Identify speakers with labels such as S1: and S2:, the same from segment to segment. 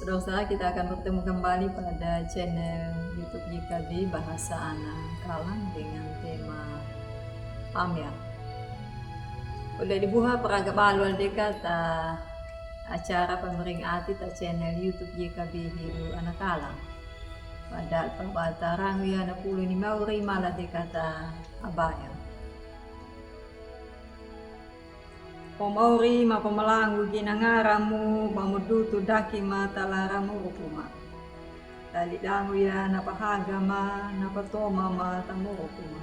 S1: Saudara-saudara, kita akan bertemu kembali pada channel YouTube JKB Bahasa Anak Kalang dengan tema Amya. Udah dibuka peraga balu dekat acara pemering arti ta channel YouTube JKB Hidu Anak Kalang. Pada pembata rangi anak puluh ni mauri malah dekata abaya. Pomauri ma pamalangu ginangaramu mamudutu daki mata laramu rukuma. Dali dangu ya napahaga ma napatoma ma tamu rukuma.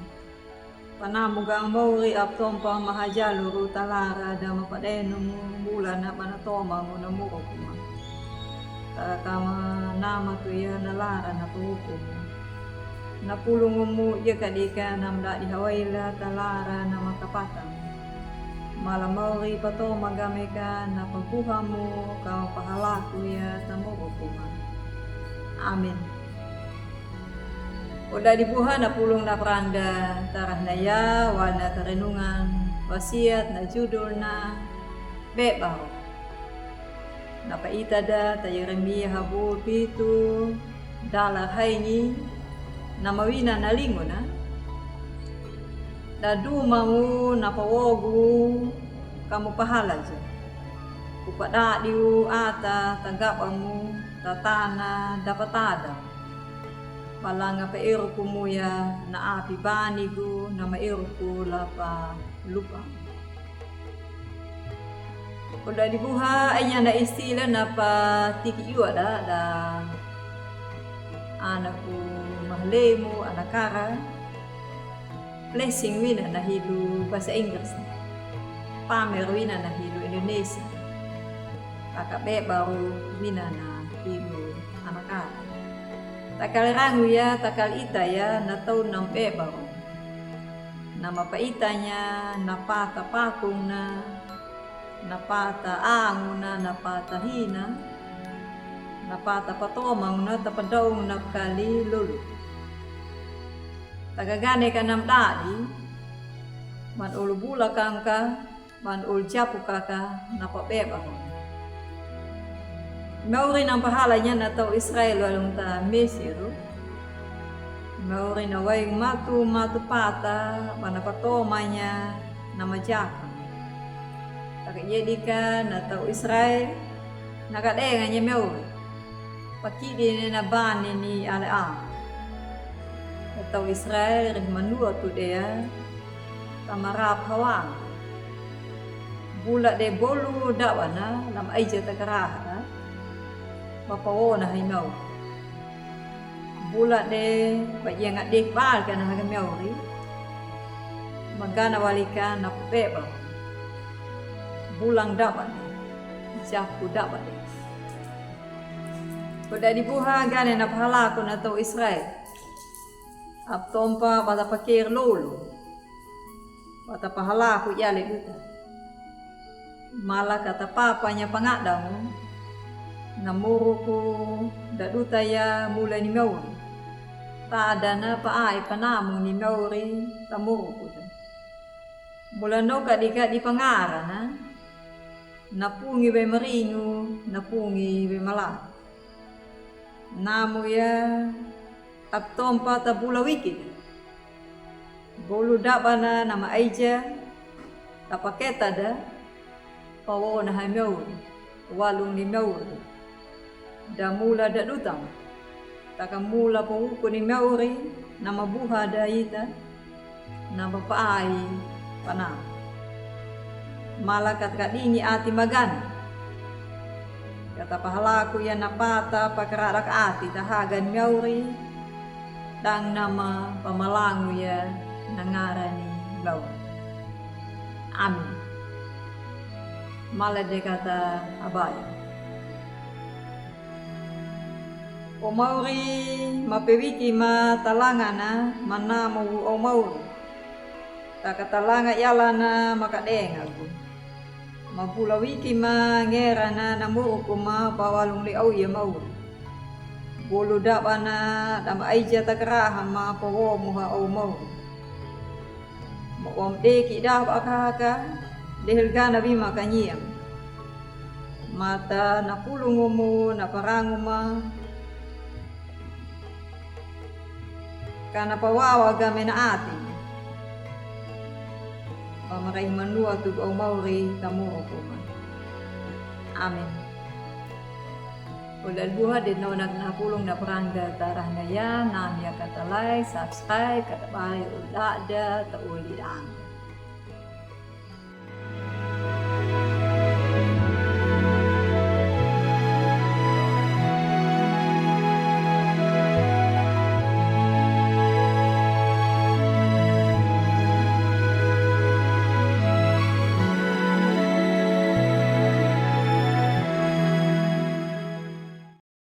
S1: Panamu gang mauri aptompa mahajalu rutalara da mapadenu bulan na panatoma mo namu rukuma. Takama nama tu ya nalara na rukuma. Napulungu mu ya kadika namda dihawaila talara na makapatang. Malamauri pato magameka na pagkuhamu kau pahalaku ya tamu rukuma. Amin. Udah dibuha na pulung na peranda tarah na ya wana tarenungan wasiat na judul na bebaw. Napaita da ta Yeremia habu pitu dalar haini na mawina na lingo na. Dadu mau napawogu kamu pahala je. Kupada diu ata tagapamu tatana dapatada. Palanga pa iruku muya na api banigu na mairuku lapa lupa. Udah dibuha ayah na istilah na pa tiki iwa da anakku mahlemu anakara. Blessing wina na hidu bahasa Inggris, pamer wina na hidu Indonesia, kakak baru wina na hidu anak. Takal rangu ya, takal ita ya, na tahun nampe baru. Nama paitanya, napata pakung na, napata angu na, napata hina, napata patomang na, tapadaung na kali lulu. Tagagane ka nam tadi, man ulu bula kangka, man ulu japu kaka, napapeba ko. Mauri ng pahalanya na tao Israel walong ta Mesiru. Mauri na wayang matu pata, manapatomanya na majaka. Tagajedi ka na tao Israel, nakadenga niya mauri. Pakidi na bani ni Alaam. Atau Israel manua tu dia tamarap hawang bulat de bolu dawana lam aija takaraha bapawo na haimau bulat de bajang adik bal kana hagamiauri magana walika na peba bulang dapat siapu dapat pada dibuha gane na pahala ko na to Israel. Aptompa pada pakir lolo, pada pahala aku jale duta. Malah kata papanya pangadamu, namuruku daduta ya mulai ni mauri. Tak ada na paai panamu ni mauri tamuruku. Mula no kadika di pangara na, napungi be meringu, napungi be malah. Namu ya Aptompa tabula wiki. Bolu dabana nama aija tapaketa da pawo na hamiauri walung ni mauri damula da dutang takamula pauku ni mauri nama buha da ita nama paai pana malakat kadini ati magana kata pahalaku ya napata pakararak ati tahagan mauri dang nama pamalangu ya nangarani bau. Amin. Malah dia kata abaya. Omauri mapewiki ma talangana manamu omauri. Takatalanga yalana makadeng aku. Mapulawiki ma ngerana namuruku ma pawalung liau ya mauri. Bulu dabana dama aija takaraha ma pawo muha o mau. Mawam deki dah bakaka dehilgana bima kanyiem. mata napulong mo, naparango ma. Kana pawawa kami na atin. Pamaray manua tug o mauri kamu ko man. Amen. Ulal buha din no nagnapulong na parangga darah na yan, namya katalay, subscribe, katabay, ulada, tauli ang.